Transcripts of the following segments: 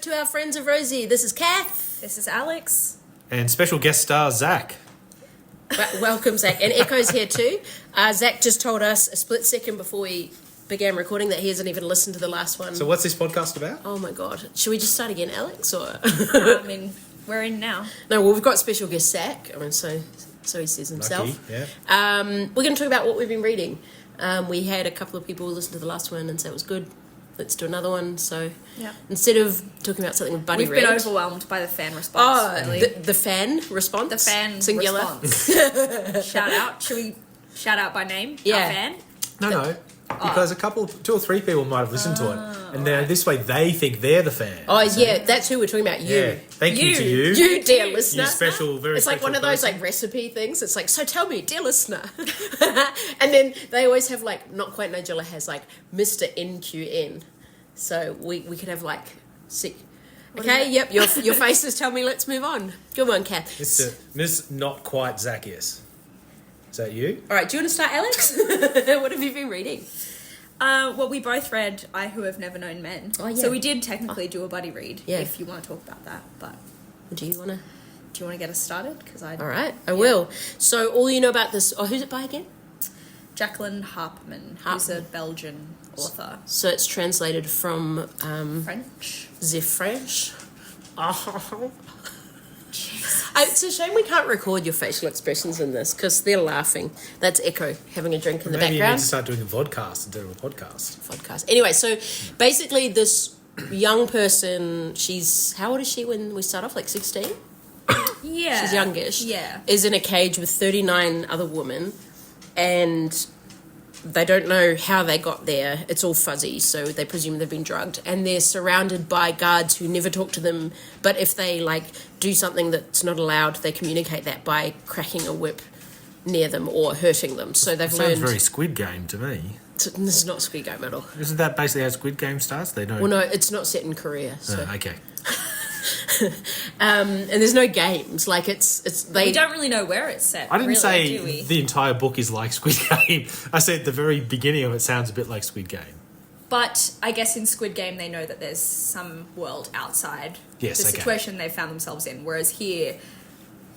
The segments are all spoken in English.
to our friends of Rosey. This is Cath. This is Alex. And special guest star, Zach. Welcome, Zach. And Echo's here too. Zach just told us a split second before we began recording that he hasn't even listened to the last one. So what's this podcast about? Oh my God. Should we just start again, Alex? Or I mean, we're in now. No, well, we've got special guest Zach. I mean, so he says himself. Lucky, yeah. We're going to talk about what we've been reading. We had a couple of people listen to the last one and say it was good. Let's do another one. So instead of talking about something with Buddy We've read, been overwhelmed by the fan response. really. the fan response? The fan singular. response. Shout out. Should we shout out by name? Yeah. Our fan? No. Because two or three people might have listened to it. And then this way they think they're the fan. Oh, yeah, that's who we're talking about. You. Yeah. Thank you to you. You, dear listener. You special, very It's like special one of those person. like recipe things. It's like, so tell me, dear listener. And then they always have like, not quite Nigella has like Mr. NQN. So we could have like, okay, yep, your faces tell me let's move on. Good one, Cath. Miss Not Quite Zacchaeus. Is that you? All right, do you want to start, Alex? What have you been reading? Well, we both read I Who Have Never Known Men. Oh, yeah. So we did technically do a buddy read, Yeah. if you want to talk about that. But Do you want to? do you want to get us started? All right, I will. So all you know about this, who's it by again? Jacqueline Harpman, who's a Belgian author. So it's translated from French. the French. Oh. It's a shame we can't record your facial expressions in this because they're laughing. That's Echo having a drink in the Maybe you need background. to start doing a vodcast instead of a podcast. Podcast. Anyway, so basically this young person, how old is she when we start off? Like 16? Yeah. She's youngish. Yeah. Is in a cage with 39 other women and they don't know how they got there. It's all fuzzy, so they presume they've been drugged. And they're surrounded by guards who never talk to them, but if they, like, do something that's not allowed, they communicate that by cracking a whip near them or hurting them. So they've Sounds learned... very Squid Game to me. This is not Squid Game at all. Isn't that basically how Squid Game starts? They don't... Well, no, it's not set in Korea, so... okay. And there's no games. Like, We don't really know where it's set. I didn't really, say do we? the entire book is like Squid Game. I said the very beginning of it sounds a bit like Squid Game. But I guess in Squid Game they know that there's some world outside the situation they found themselves in. Whereas here,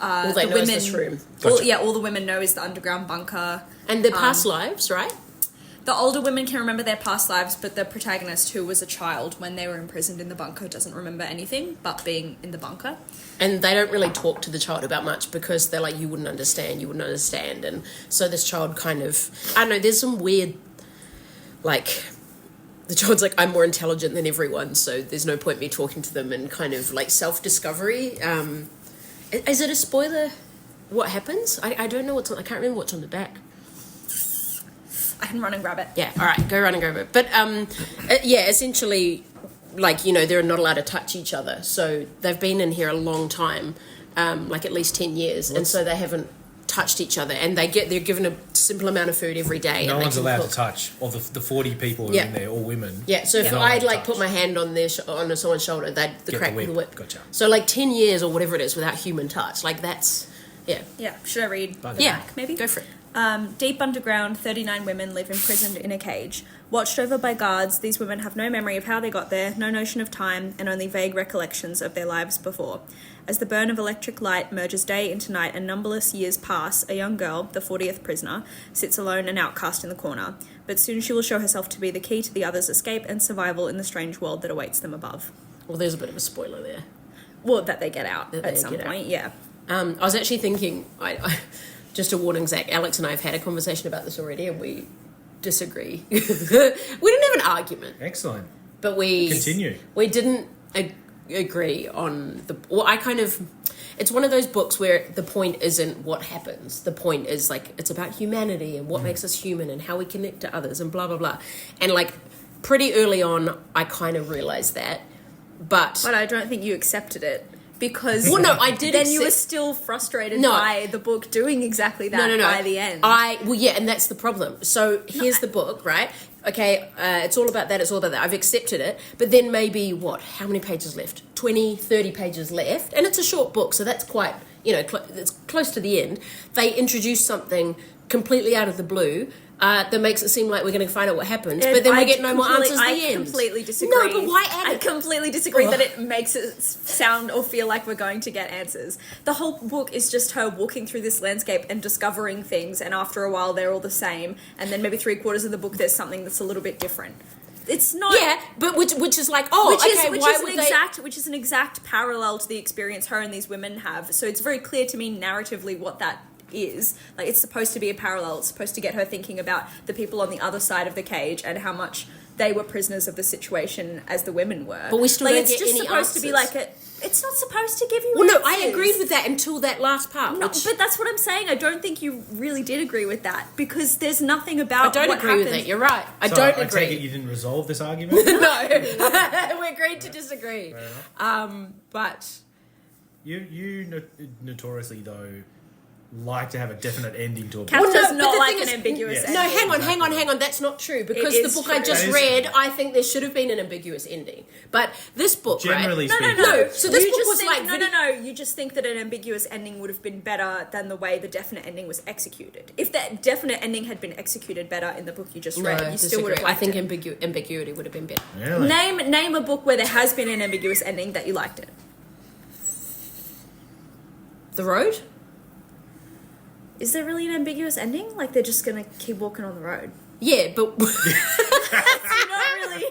all they know is this room. Gotcha. All the women know is the underground bunker. And their past lives, right? The older women can remember their past lives, but the protagonist, who was a child when they were imprisoned in the bunker, doesn't remember anything but being in the bunker. And they don't really talk to the child about much because they're like, you wouldn't understand. And so this child kind of... I don't know, there's some weird... Like, the child's like, I'm more intelligent than everyone, so there's no point me talking to them, and kind of like self-discovery. Is it a spoiler what happens? I don't know what's on... I can't remember what's on the back. I can run and grab it. Yeah, all right, go run and grab it. But, essentially, like, you know, they're not allowed to touch each other. So they've been in here a long time, like at least 10 years. And so they haven't touched each other. And they're given a simple amount of food every day. No and one's they can allowed cook. to touch. Or the 40 people who are in there, all women. Yeah, so if No I'd, one like, touch. put my hand on on someone's shoulder, they'd crack the the whip. Gotcha. So, like, 10 years or whatever it is without human touch. Like, that's... Yeah. Yeah, should I read the back, maybe? Go for it. Deep underground, 39 women live imprisoned in a cage. Watched over by guards, these women have no memory of how they got there, no notion of time, and only vague recollections of their lives before. As the burn of electric light merges day into night and numberless years pass, a young girl, the 40th prisoner, sits alone and outcast in the corner. But soon she will show herself to be the key to the others' escape and survival in the strange world that awaits them above. Well, there's a bit of a spoiler there. Well, that they get out at some point, yeah. I was actually thinking... Just a warning, Zach, Alex and I have had a conversation about this already and we disagree. We didn't have an argument. Excellent. But we... Continue. We didn't agree on the... Well, it's one of those books where the point isn't what happens. The point is, like, it's about humanity and what makes us human and how we connect to others and blah, blah, blah. And, like, pretty early on, I kind of realised that. But I don't think you accepted it. Because well, no, I did. Then you were still frustrated by the book doing exactly that by the end. And that's the problem. So here's the book, right? Okay, it's all about that. It's all about that. I've accepted it, but then maybe how many pages left? 20, 30 pages left, and it's a short book, so that's quite, it's close to the end. They introduce something completely out of the blue. that makes it seem like we're going to find out what happens, but then we get no more answers at the end. I completely disagree. No, but why add I it? completely disagree that it makes it sound or feel like we're going to get answers. The whole book is just her walking through this landscape and discovering things, and after a while they're all the same, and then maybe 3/4 of the book there's something that's a little bit different. It's not... Yeah, but which is like, which is an exact parallel to the experience her and these women have. So it's very clear to me narratively what that is. Like, it's supposed to be a parallel. It's supposed to get her thinking about the people on the other side of the cage and how much they were prisoners of the situation as the women were. But we still don't get any It's just supposed to be like it's not supposed to give you Well, no, answers. I agreed with that until that last part. No, but that's what I'm saying. I don't think you really did agree with that because there's nothing about I don't what agree with happened. it. You're right. I So don't I agree. take it you didn't resolve this argument? No, we agreed to disagree. But You notoriously, though, like to have a definite ending to a book. Kath Well, no, does but not the like thing an is- ambiguous Yeah. ending. no, hang on. That's not true because It the is book true. I just That is read, I think there should have been an ambiguous ending. But this book, Generally right? speaking. No. So this You book just was think, like no. You just think that an ambiguous ending would have been better than the way the definite ending was executed. If that definite ending had been executed better in the book you just read, you still would have I liked think it. ambiguity would have been better. Really? Name a book where there has been an ambiguous ending that you liked it. The Road? Is there really an ambiguous ending? Like they're just gonna keep walking on the road? Yeah, but Not really.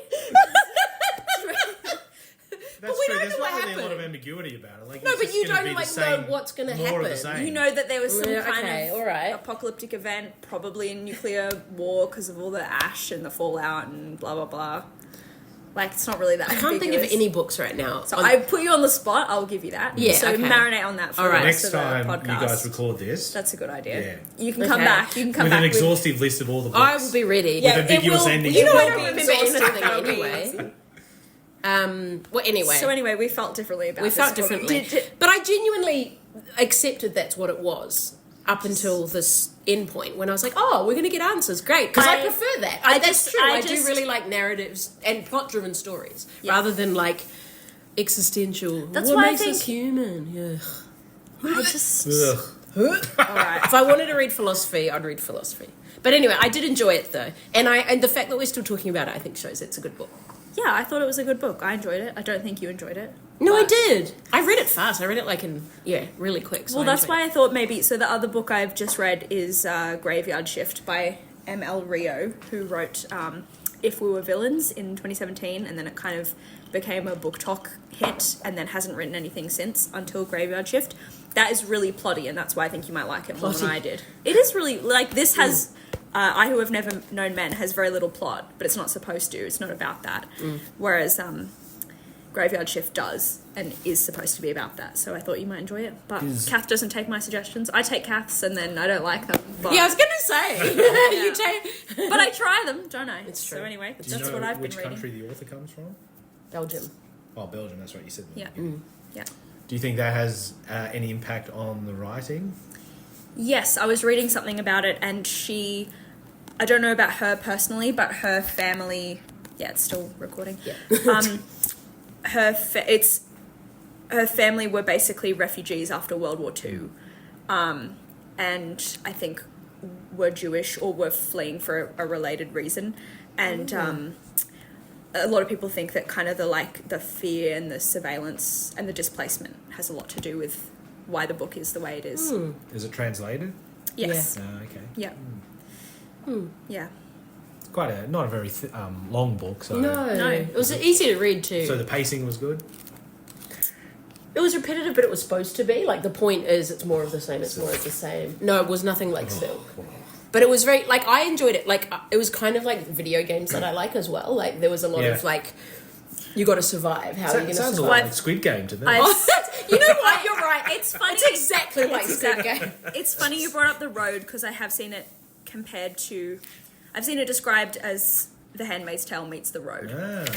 That's we true. don't There's know what not really a lot happened. of ambiguity about it. Like, No, it's but just you gonna don't be the like same, know what's going to more happen. of the same. You know that there was some Yeah, kind okay, of all right. apocalyptic event, probably a nuclear war because of all the ash and the fallout and blah blah blah. Like it's not really that. I can't think of any books right now. So I put you on the spot. I'll give you that. Yeah, So okay. marinate on that for All right. the rest Next of the time podcast. you guys record this That's a good idea. Yeah. You can come Okay. back. You can come with back an exhaustive list of all the books. I will be ready. Yeah, with ambiguous it will, endings. You know, I I don't don't remember remember anything anything anyway. Well, anyway. So anyway, we felt differently about We this felt book. differently. Did- But I genuinely accepted that's what it was up until this end point when I was like, oh, we're going to get answers. Great. Because I prefer that. That's true. I do really like narratives and plot-driven stories rather than like existential. That's what why I makes us think- human? Yeah. I just... Ugh. Alright. If I wanted to read philosophy, I'd read philosophy. But anyway, I did enjoy it though. And the fact that we're still talking about it, I think shows it's a good book. Yeah, I thought it was a good book. I enjoyed it. I don't think you enjoyed it. No, I But- did. I read it fast. I read it like really quick. So Well, I that's enjoyed why I thought maybe... So the other book I've just read is Graveyard Shift by M.L. Rio, who wrote If We Were Villains in 2017, and then it kind of became a book talk hit, and then hasn't written anything since until Graveyard Shift. That is really plotty, and that's why I think you might like it more than Plotty. I did. It is really... Like, this has... I Who Have Never Known Men has very little plot, but it's not supposed to. It's not about that. Whereas Graveyard Shift does and is supposed to be about that. So I thought you might enjoy it. But Kath doesn't take my suggestions. I take Kath's and then I don't like them. But, Yeah, I was going to say. You take... but I try them, don't I? It's true. So anyway, Do you that's know what I've been which reading. country the author comes from? Belgium. Oh, Belgium. That's right. You said that. Yeah. Yeah. Do you think that has any impact on the writing? Yes, I was reading something about it, and she... I don't know about her personally, but her family... Yeah, it's still recording. Yeah. Her family were basically refugees after World War II, and I think were Jewish or were fleeing for a related reason, and a lot of people think that kind of the fear and the surveillance and the displacement has a lot to do with why the book is the way it is. Is it translated? Yes. Okay. Yeah. Yeah. It's quite not a very long book. So No. It was easy to read too. So the pacing was good. It was repetitive, but it was supposed to be. Like, the point is it's more of the same, it's more of the same. No, it was nothing like Silk. But it was very, like, I enjoyed it. Like, it was kind of like video games that I like as well. Like, there was a lot of, like, you got to survive. How are you going to Sounds a survive? lot like Squid Game to me. You know what? You're right. It's funny. It's exactly like Squid Game. It's funny you brought up The Road because I have seen it compared to... I've seen it described as The Handmaid's Tale meets The Road.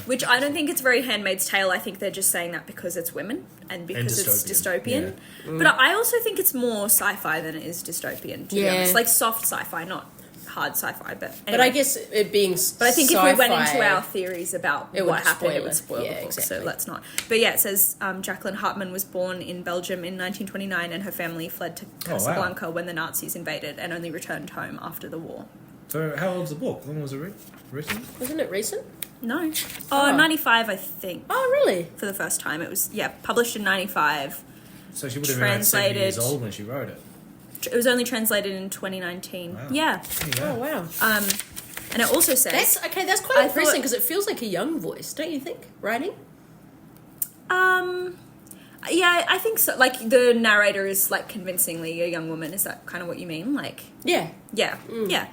Which I don't think it's very Handmaid's Tale. I think they're just saying that because it's women and because it's dystopian. But I also think it's more sci-fi than it is dystopian, to be honest. Like soft sci-fi, not hard sci-fi. But anyway. But I guess it being But I think if we went sci-fi, into our theories about it would what happened, it spoil would it. spoil Yeah, the book, exactly. so let's not. But yeah, it says Jacqueline Harpman was born in Belgium in 1929 and her family fled to Casablanca when the Nazis invaded and only returned home after the war. So how old's the book? When was it written? Wasn't it recent? No. Oh, 95, I think. Oh, really? For the first time. It was, published in 95. So she would have been around 70 years old when she wrote it. It was only translated in 2019. Wow. Yeah. Oh, wow. And it also says... That's quite impressive because it feels like a young voice, don't you think? Writing? Yeah, I think so. Like, the narrator is, like, convincingly a young woman. Is that kind of what you mean? Like... Yeah. Yeah. Yeah.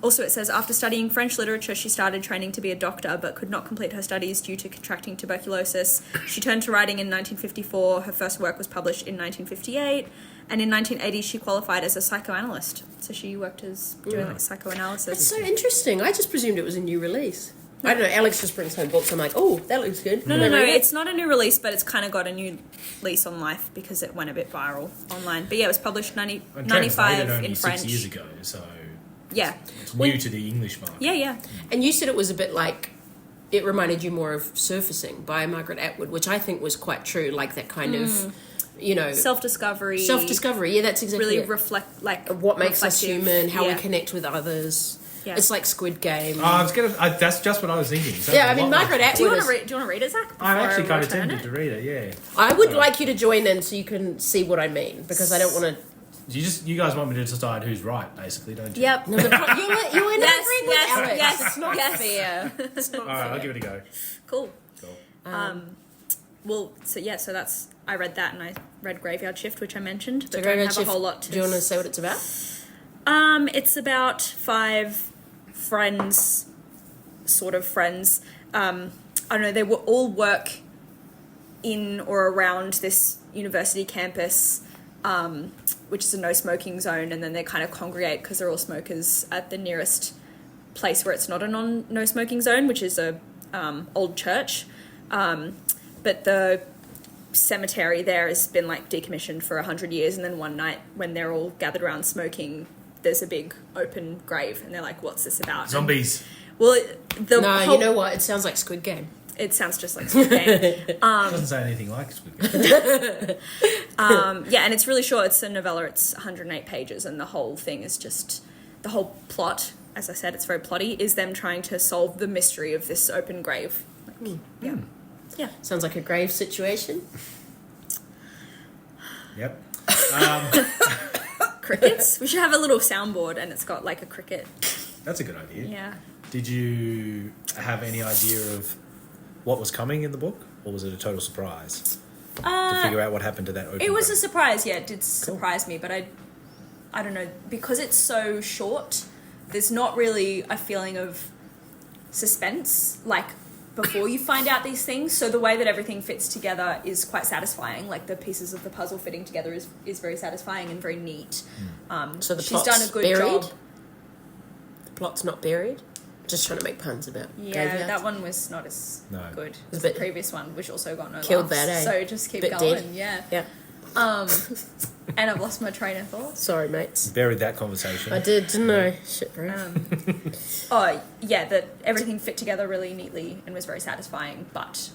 Also, it says, after studying French literature, she started training to be a doctor, but could not complete her studies due to contracting tuberculosis. She turned to writing in 1954. Her first work was published in 1958. And in 1980, she qualified as a psychoanalyst. So she worked as doing like psychoanalysis. That's so interesting. I just presumed it was a new release. I don't know. Alex just brings home books. I'm like, oh, that looks good. No. It's not a new release, but it's kind of got a new lease on life because it went a bit viral online. But yeah, it was published 95 only in French. 6 years ago, so yeah, it's new to the English market. Yeah. And you said it was a bit like, it reminded you more of Surfacing by Margaret Atwood, which I think was quite true. Like that kind of, you know, self-discovery. Yeah, that's exactly really it. reflect like what makes us reflective. human, how we Yeah. connect with others. Yeah. It's like Squid Game. That's just what I was thinking. So Yeah, I mean, Margaret Atwood. Do you want to read it, Zach? I'm actually before I kind of return tempted to read it. Yeah. I would like you to join in so you can see what I mean, because I don't want to. You guys want me to decide who's right, basically, don't you? Yep. No, you were not agreeing with Alex. Yes. It's not fair. It's not All right, fair. I'll give it a go. Cool. Cool. Well, so that's I read that and I read Graveyard Shift, which I mentioned, but don't Graveyard have a Shift, whole lot to. Do you want to say what it's about? It's about 5 friends, sort of friends. I don't know. They all work in or around this university campus, which is a no smoking zone, and then they kind of congregate because they're all smokers at the nearest place where it's not a no smoking zone, which is a old church. But the cemetery there has been like decommissioned for 100 years, and then one night when they're all gathered around smoking, there's a big open grave, and they're like, "What's this about?" Zombies. Well, You know what? It sounds like Squid Game. It sounds just like Squid Game. It doesn't say anything like Squid Game. Yeah, and it's really short. It's a novella. It's 108 pages, and the whole thing is just the whole plot. As I said, it's very plotty. Is them trying to solve the mystery of this open grave. Yeah. Sounds like a grave situation. Yep. Crickets. We should have a little soundboard, and it's got like a cricket. That's a good idea. Yeah. Did you have any idea of what was coming in the book, or was it a total surprise to figure out what happened to that open It was a grave? surprise. Yeah, it did surprise me, but I don't know, because it's so short. There's not really a feeling of suspense, like before you find out these things. So the way that everything fits together is quite satisfying. Like the pieces of the puzzle fitting together is very satisfying and very neat. So the she's plot's done a good buried? job. The plot's not buried? Just trying to make puns about Yeah, graveyards. that one was not as good as the previous one, which also got no killed laughs. that, eh? So just keep Bit going. dead. Yeah. Yeah. And I've lost my train of thought. Sorry, mates. Buried that conversation. I did, didn't I? Shit, bro. Oh, yeah, that everything fit together really neatly and was very satisfying, but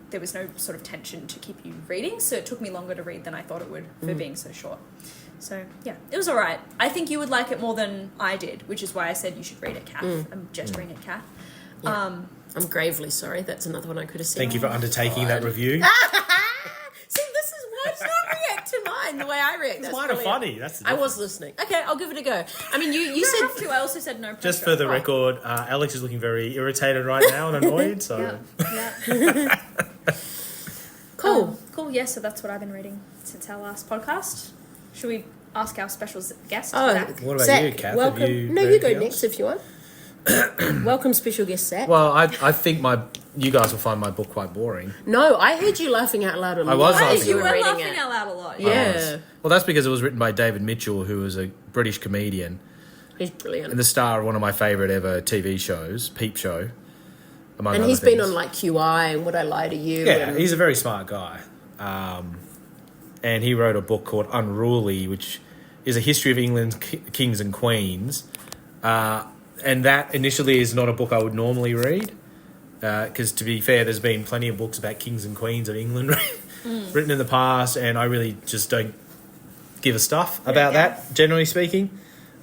there was no sort of tension to keep you reading, so it took me longer to read than I thought it would for being so short. So, yeah, it was all right. I think you would like it more than I did, which is why I said you should read it, Cath. I'm gesturing at Cath. Yeah. I'm gravely sorry. That's another one I could have said. Thank you for undertaking that review. See, this is why it's not react to mine the way I react. That's Kind of brilliant. funny. That's the I was difference. listening. Okay, I'll give it a go. I mean, you You said... have to. I also said no pressure. Just for the record, Alex is looking very irritated right now and annoyed. So Yeah. Cool. Cool, yeah, so that's what I've been reading since our last podcast. Should we ask our special guest, Oh, Zach? What about Zach, you, Cath? welcome. Have you No, read you go anything next else? if you want. Welcome, special guest Zach. Well, I think you guys will find my book quite boring. No, I heard you laughing out loud a lot. I was laughing as you out were loud. reading laughing it. out loud a lot. Yeah. Well, that's because it was written by David Mitchell, who was a British comedian He's brilliant. and the star of one of my favourite ever TV shows, Peep Show, among And other he's things. been on like QI and Would I Lie to You? Yeah, and he's a very smart guy. And he wrote a book called Unruly, which is a history of England's kings and queens. And that initially is not a book I would normally read. Because to be fair, there's been plenty of books about kings and queens of England written in the past, and I really just don't give a stuff about that, generally speaking.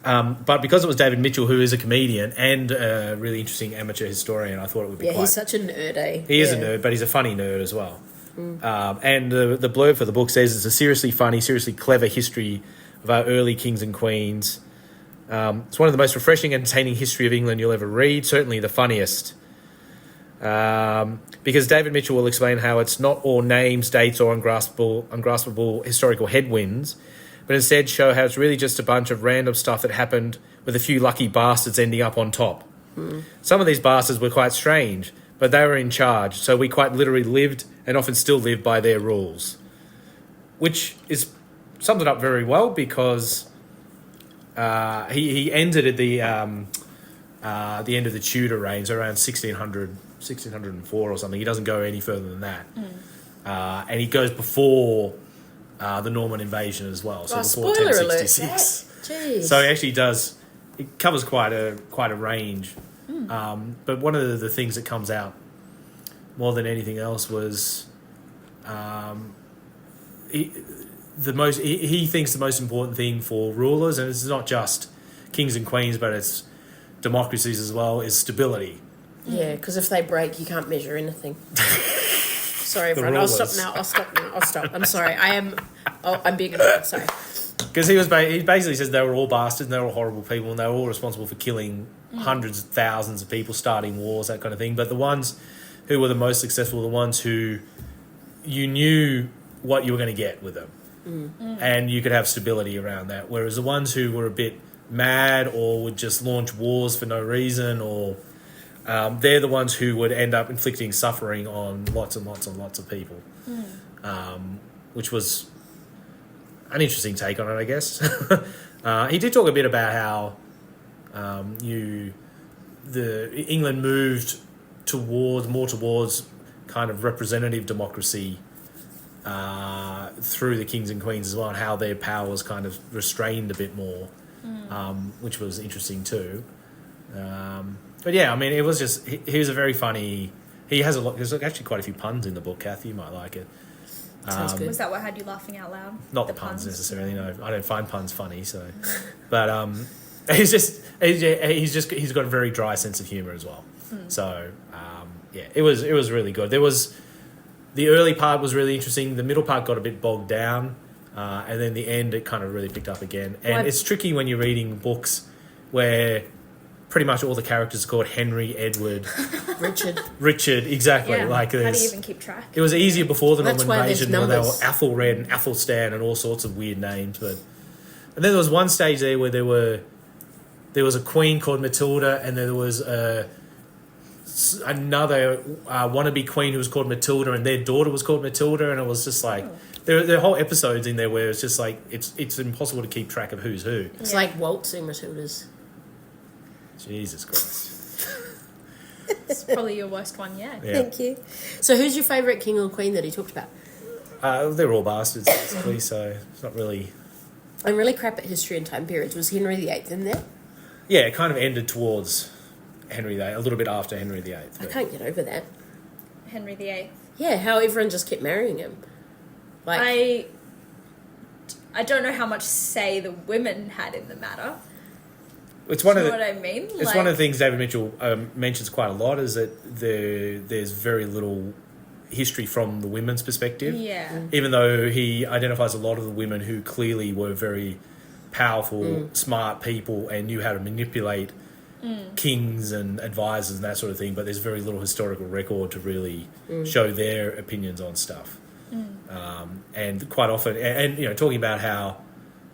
But because it was David Mitchell, who is a comedian and a really interesting amateur historian, I thought it would be he's such a nerd, eh? He is a nerd, but he's a funny nerd as well. And the blurb for the book says it's a seriously funny, seriously clever history of our early kings and queens. It's one of the most refreshing and entertaining history of England you'll ever read, certainly the funniest. Because David Mitchell will explain how it's not all names, dates, or ungraspable historical headwinds, but instead show how it's really just a bunch of random stuff that happened with a few lucky bastards ending up on top. Some of these bastards were quite strange, but they were in charge, so we quite literally lived and often still live by their rules. Which sums it up very well, because he ended at the end of the Tudor reign, so around 1604 or something. He doesn't go any further than that. And he goes before the Norman invasion as well, so before 1066. Jeez. So he actually it covers quite a range. But one of the things that comes out more than anything else was he thinks the most important thing for rulers, and it's not just kings and queens, but it's democracies as well, is stability. Yeah, because if they break, you can't measure anything. Sorry, everyone. I'll stop now. I'm sorry. I'm big enough. Sorry. Because he basically says they were all bastards and they were all horrible people and they were all responsible for killing hundreds of thousands of people, starting wars, that kind of thing. But the ones who were the most successful were the ones who you knew what you were going to get with them. And you could have stability around that. Whereas the ones who were a bit mad or would just launch wars for no reason, or they're the ones who would end up inflicting suffering on lots and lots and lots of people. Which was an interesting take on it, I guess. He did talk a bit about how England moved more towards kind of representative democracy through the kings and queens as well, and how their power was kind of restrained a bit more, which was interesting too. But yeah, I mean, it was just he was a very funny. He has there's actually quite a few puns in the book, Kath. You might like it. Sounds good. Was that what had you laughing out loud? Not the puns necessarily. No, I don't find puns funny. So, but he's got a very dry sense of humor as well. So yeah, it was really good. The early part was really interesting. The middle part got a bit bogged down, and then the end it kind of really picked up again. And it's tricky when you're reading books where pretty much all the characters are called Henry, Edward, Richard, exactly. Yeah. Like, how do you even keep track? It was easier before the Norman invasion, where they were Athelred and Athelstan and all sorts of weird names. And then there was one stage there where there was a queen called Matilda, and there was another wannabe queen who was called Matilda, and their daughter was called Matilda, and it was just like there are whole episodes in there where it's just like it's impossible to keep track of who's who. It's like waltzing Matildas. Jesus Christ. It's probably your worst one yet. Yeah. Thank you. So who's your favourite king or queen that he talked about? They're all bastards, basically, so it's not really... I'm really crap at history and time periods. Was Henry VIII in there? Yeah, it kind of ended towards Henry VIII, a little bit after Henry VIII. I can't get over that. Henry VIII. Yeah, how everyone just kept marrying him. Like, I don't know how much say the women had in the matter. It's one Do of you the, know what I mean? It's one of the things David Mitchell mentions quite a lot, is that there's very little history from the women's perspective. Yeah. Even though he identifies a lot of the women who clearly were very powerful, smart people and knew how to manipulate kings and advisors and that sort of thing, but there's very little historical record to really show their opinions on stuff. And quite often, and you know, talking about how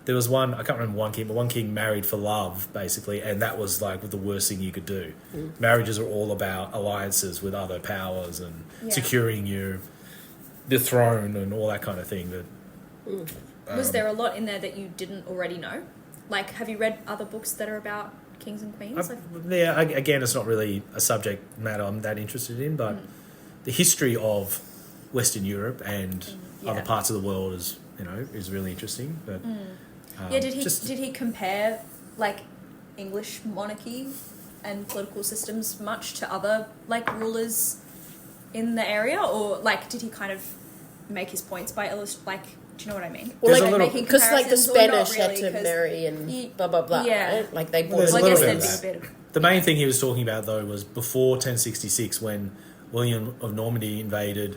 there was one, I can't remember one king, but one king married for love, basically, and that was like the worst thing you could do. Marriages are all about alliances with other powers and securing the throne and all that kind of thing. That was there a lot in there that you didn't already know? Like, have you read other books that are about kings and queens? Yeah, again, it's not really a subject matter I'm that interested in, but the history of Western Europe and other parts of the world is really interesting. But did he compare like English monarchy and political systems much to other like rulers in the area, or like did he kind of make his points by like, do you know what I mean? Well, There's like, a little- making because like the comparisons, or not Spanish had really, to 'cause marry and blah blah blah. Yeah. Right? Like they bought. There's a Well, I guess little there'd bit be of a bit of... The main thing he was talking about, though, was before 1066, when William of Normandy invaded,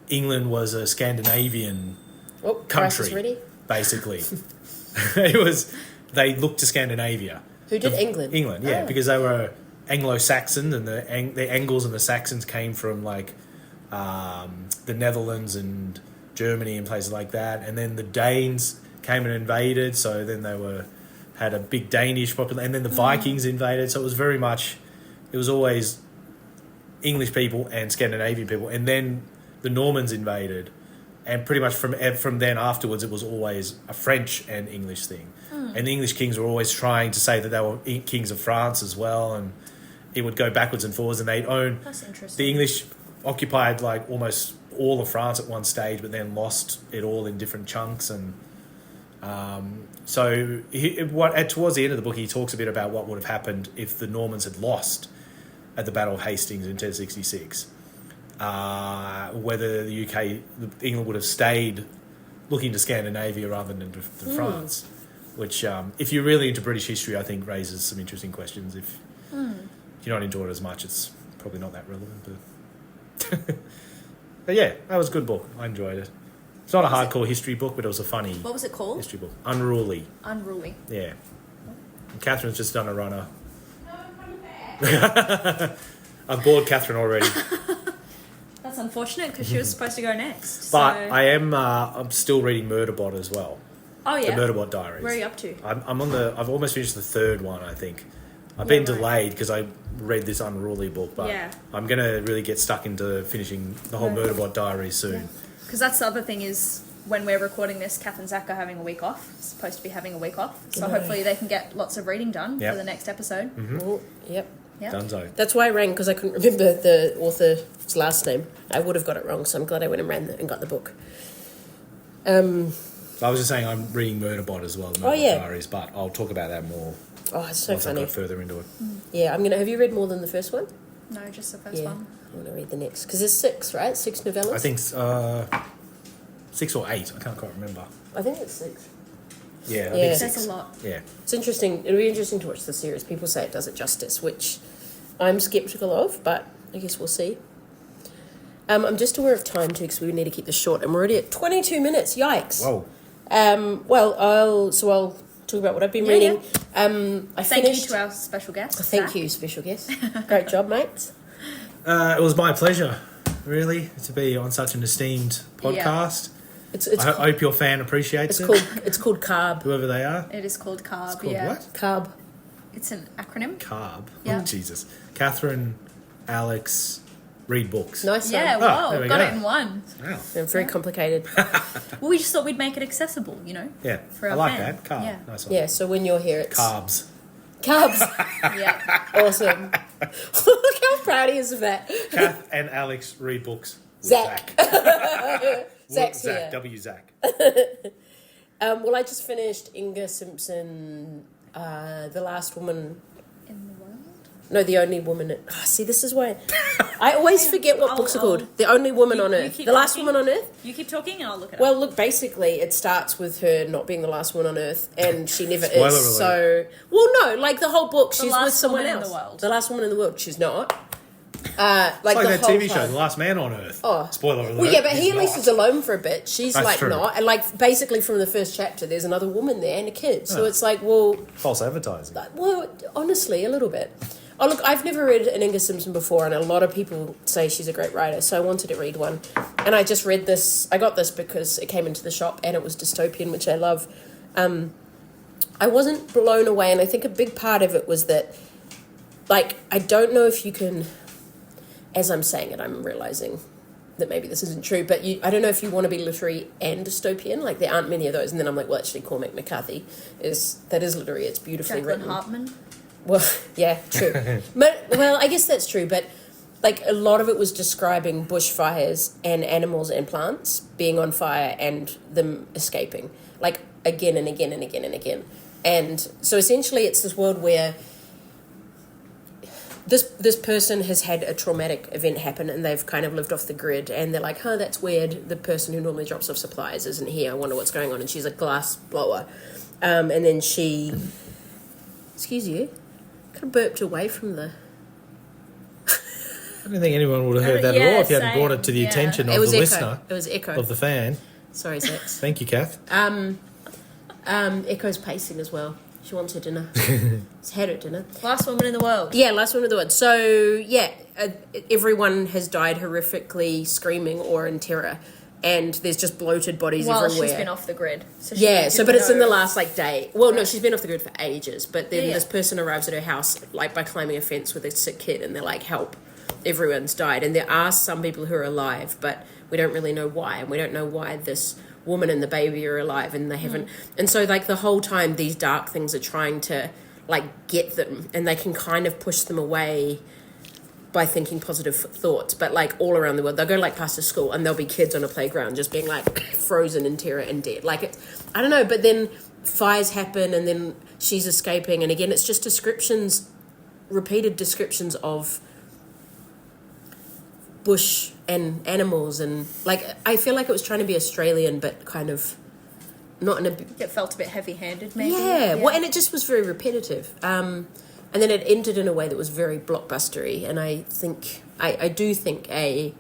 England was a Scandinavian Oh, Price is country, ready. basically. They looked to Scandinavia. Who did England? England, yeah, Oh. because they were Anglo-Saxons, and the Angles and the Saxons came from like the Netherlands and Germany and places like that, and then the Danes came and invaded, so then they had a big Danish population, and then the Vikings invaded, so it was very much, it was always English people and Scandinavian people, and then the Normans invaded, and pretty much from then afterwards it was always a French and English thing. And the English kings were always trying to say that they were kings of France as well, and it would go backwards and forwards, and they'd own... That's interesting. The English occupied like almost all of France at one stage, but then lost it all in different chunks, and so towards the end of the book he talks a bit about what would have happened if the Normans had lost at the Battle of Hastings in 1066. Whether England would have stayed looking to Scandinavia rather than to France, which, if you're really into British history, I think raises some interesting questions. If you're not into it as much, it's probably not that relevant. But yeah, that was a good book. I enjoyed it. It's not a hardcore history book, but it was a funny What was it called? history book. Unruly. Unruly. Yeah. And Catherine's just done a runner. I've bored Catherine already. That's unfortunate because she was supposed to go next. But so... I'm still reading Murderbot as well. Oh, yeah. The Murderbot Diaries. Where are you up to? I've almost finished the third one, I think. I've been delayed because I read this Unruly book, but I'm going to really get stuck into finishing the whole Murderbot Diaries soon. Because that's the other thing is, when we're recording this, Kath and Zach are having a week off. Supposed to be having a week off. So hopefully they can get lots of reading done for the next episode. Oh, yep. Dunzo. That's why I rang, because I couldn't remember the author's last name. I would have got it wrong, so I'm glad I went and ran and got the book. I was just saying I'm reading Murderbot as well, the Murderbot Diaries, but I'll talk about that more Oh, it's so once funny. I go further into it. Yeah, have you read more than the first one? No, just the first one. I'm going to read the next. Because there's 6, right? 6 novellas? I think 6 or 8. I can't quite remember. I think it's 6. Yeah, I Yeah. think That's 6. a lot. Yeah. It's interesting. It'll be interesting to watch the series. People say it does it justice, which I'm sceptical of, but I guess we'll see. I'm just aware of time too, because we need to keep this short, and we're already at 22 minutes. Yikes! Whoa. I'll talk about what I've been reading. I Thank finished. you to our special guest. Thank Zach. you, special guest. Great job, mate. It was my pleasure, really, to be on such an esteemed podcast. I hope your fan appreciates it. It's called CARB. Whoever they are. It is called CARB. It's called what? CARB. It's an acronym. CARB. Yeah. Oh, Jesus. Catherine Alex Read Books. Nice. Yeah, One. whoa, there we got go. it in one. Wow. Very complicated. Well, we just thought we'd make it accessible, you know? Yeah. For I our like fan. that. Carb. Yeah. Nice one. Yeah. So when you're here, it's Carbs. CARBs. Yeah. Awesome. Look how proud he is of that. Cath and Alex Read Books. with Zach. Zach's Zach. here. W. Zach. Well, I just finished Inga Simpson, The Last Woman. In the world? No, The Only Woman. See, this is why I always forget what books are called. The Only Woman on Earth. The Last Woman on Earth. You keep talking and I'll look it up. Well, look, basically, it starts with her not being the last woman on Earth, and she never Spoiler is. alert. So, well, no, like the whole book, she's last with someone woman in else. the world. The last woman in the world. She's not. It's Like like the that whole TV show, time. The Last Man on Earth. Oh. Spoiler alert. Well, yeah, but he's he at least not. is alone for a bit. She's That's like true. not, and like basically from the first chapter, there's another woman there and a kid. So it's like, well, False advertising. honestly, a little bit. Oh, look, I've never read an Inga Simpson before, and a lot of people say she's a great writer, so I wanted to read one. And I just read this. I got this because it came into the shop, and it was dystopian, which I love. I wasn't blown away, and I think a big part of it was that, like, I don't know if you can, as I'm saying it, I'm realising that maybe this isn't true, but I don't know if you want to be literary and dystopian. Like, there aren't many of those. And then I'm like, well, actually, Cormac McCarthy is literary. It's beautifully Jacqueline written. Harpman. Well, yeah, true. Well, I guess that's true, but like a lot of it was describing bushfires and animals and plants being on fire and them escaping, like again and again and again and again. And so essentially it's this world where this person has had a traumatic event happen and they've kind of lived off the grid, and they're like, oh, that's weird. The person who normally drops off supplies isn't here. I wonder what's going on. And she's a glass blower. And then she... Excuse you. Kind of burped away from the... I don't think anyone would have heard that at all if you hadn't brought it to the attention of the echo. listener. It was echo. Of the fan. Sorry, Zex. Thank you, Kath. Echo's pacing as well. She wants her dinner. She's had her dinner. Last woman in the world. Yeah, last woman in the world. So, yeah, everyone has died horrifically screaming or in terror. And there's just bloated bodies everywhere. She's been off the grid. So but it's in the last, day. Well, no, she's been off the grid for ages. But then this person arrives at her house, by climbing a fence with a sick kid. And they're like, help. Everyone's died. And there are some people who are alive, but we don't really know why. And we don't know why this woman and the baby are alive and they haven't. And so, the whole time, these dark things are trying to, get them. And they can kind of push them away by thinking positive thoughts. But, all around the world, they'll go, past a school and there'll be kids on a playground just being, frozen in terror and dead. I don't know, but then fires happen and then she's escaping. And again, it's just repeated descriptions of bush and animals, and I feel like it was trying to be Australian, but kind of not in a. It felt a bit heavy-handed, maybe. Yeah. Well, and it just was very repetitive. And then it ended in a way that was very blockbustery, and I think I do think an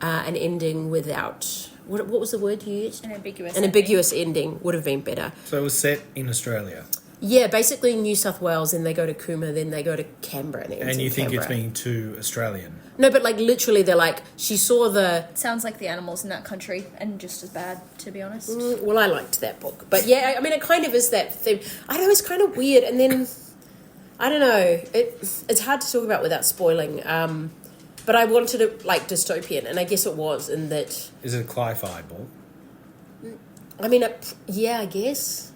ending without what was the word you used? An an ambiguous ending would have been better. So it was set in Australia. Yeah, basically New South Wales, then they go to Cooma, then they go to Canberra. And you think it's being too Australian? No, but literally they're she saw the... Sounds like the animals in that country, and just as bad, to be honest. Well, I liked that book. But yeah, I mean, it kind of is that thing. I don't know, it's kind of weird. And then, I don't know, it's hard to talk about without spoiling. But I wanted it dystopian, and I guess it was in that... Is it a cli-fi book? I mean, yeah, I guess...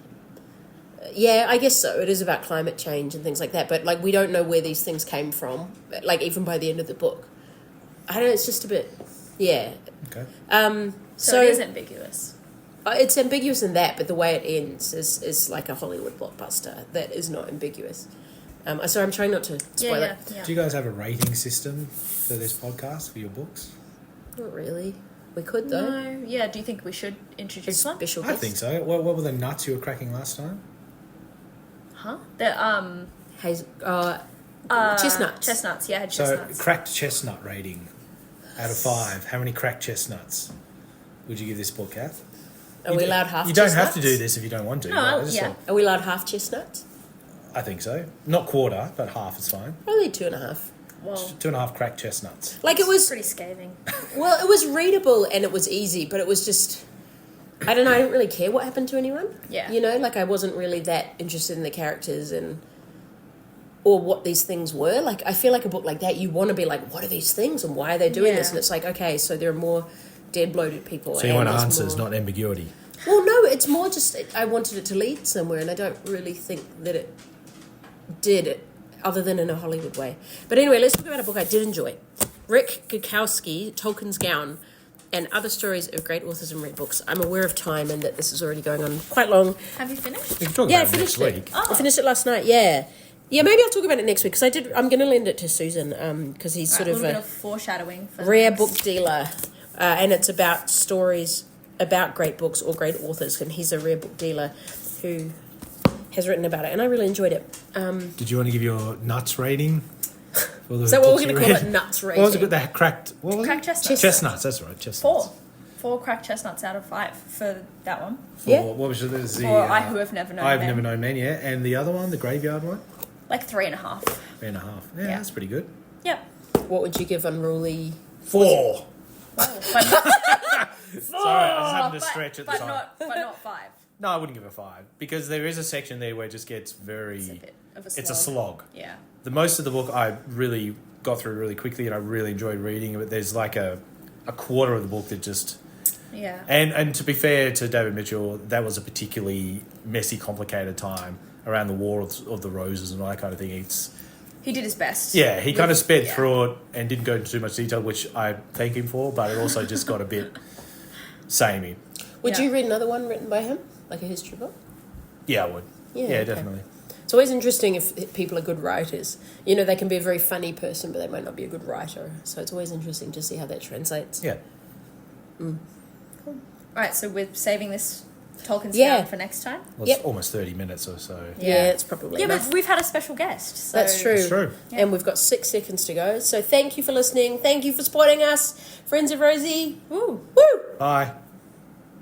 Yeah, I guess so. It is about climate change and things like that. But, we don't know where these things came from, even by the end of the book. I don't know, it's just a bit... Yeah. Okay. So it is ambiguous. It's ambiguous in that, but the way it ends is like a Hollywood blockbuster that is not ambiguous. So I'm trying not to spoil it. Yeah. Do you guys have a rating system for this podcast, for your books? Not really. We could, though. No. Yeah, do you think we should introduce one? Special I guest. think so. What were the nuts you were cracking last time? Huh? Chestnuts. Chestnuts, yeah, I had So, chestnuts. cracked chestnut rating out of 5. How many cracked chestnuts would you give this book, Kath? Are we allowed half You chestnuts? don't have to do this if you don't want to. No, but I just yeah. thought- Are we allowed half chestnuts? I think so. Not quarter, but half is fine. Probably 2.5. Well, 2.5 cracked chestnuts. It was... pretty scathing. Well, it was readable and it was easy, but it was just... I don't know, I didn't really care what happened to anyone. Yeah. I wasn't really that interested in the characters or what these things were. I feel like a book like that, you want to be what are these things and why are they doing this? And it's okay, so there are more dead, bloated people. So you want there's answers, more... not ambiguity. Well, no, it's more just I wanted it to lead somewhere, and I don't really think that it did, other than in a Hollywood way. But anyway, let's talk about a book I did enjoy. Rick Gekoski, Tolkien's Gown, and Other Stories of Great Authors and Read Books. I'm aware of time and that this is already going on quite long. Have you finished? We can talk Yeah, I about it next finished week. it. I finished it last night, yeah. Yeah, maybe I'll talk about it next week, because I'm going to lend it to Susan, because he's sort a of little bit a of foreshadowing. For rare the book next- dealer, and it's about stories about great books or great authors, and he's a rare book dealer who has written about it, and I really enjoyed it. Did you want to give your nuts rating? For the So what books we're going you to call read? it nuts rating. What was it? That cracked... What was Cracked it? chestnuts. Chestnuts, that's right. Chestnuts. 4 cracked chestnuts out of 5 for that one. Yeah. What was the... For I Who Have Never Known I've Men. Never Known Men, yeah. And the other one, the graveyard one? 3.5. 3.5. Yeah, Yeah. that's pretty good. Yep. What would you give Unruly? 4. But Sorry, I was having to stretch at the time. but not 5. No, I wouldn't give it 5. Because there is a section there where it just gets very... It's a bit of a slog. It's a slog. Yeah. The most of the book I really got through really quickly and I really enjoyed reading, but there's a quarter of the book that just... Yeah. And to be fair to David Mitchell, that was a particularly messy, complicated time around the War of the Roses and all that kind of thing. He did his best. Yeah, he kind of sped through it and didn't go into too much detail, which I thank him for, but it also just got a bit samey. Would Yeah. you read another one written by him? Like a history book? Yeah, I would. Yeah, Yeah, okay. definitely. It's always interesting if people are good writers. You know, they can be a very funny person, but they might not be a good writer. So it's always interesting to see how that translates. Yeah. Cool. All right, so we're saving this Tolkien sound for next time? Well, it's almost 30 minutes or so. Yeah, it's probably enough. But we've had a special guest. So. That's true. That's true. Yeah. And we've got 6 seconds to go. So thank you for listening. Thank you for supporting us. Friends of Rosey. Woo. Woo! Bye.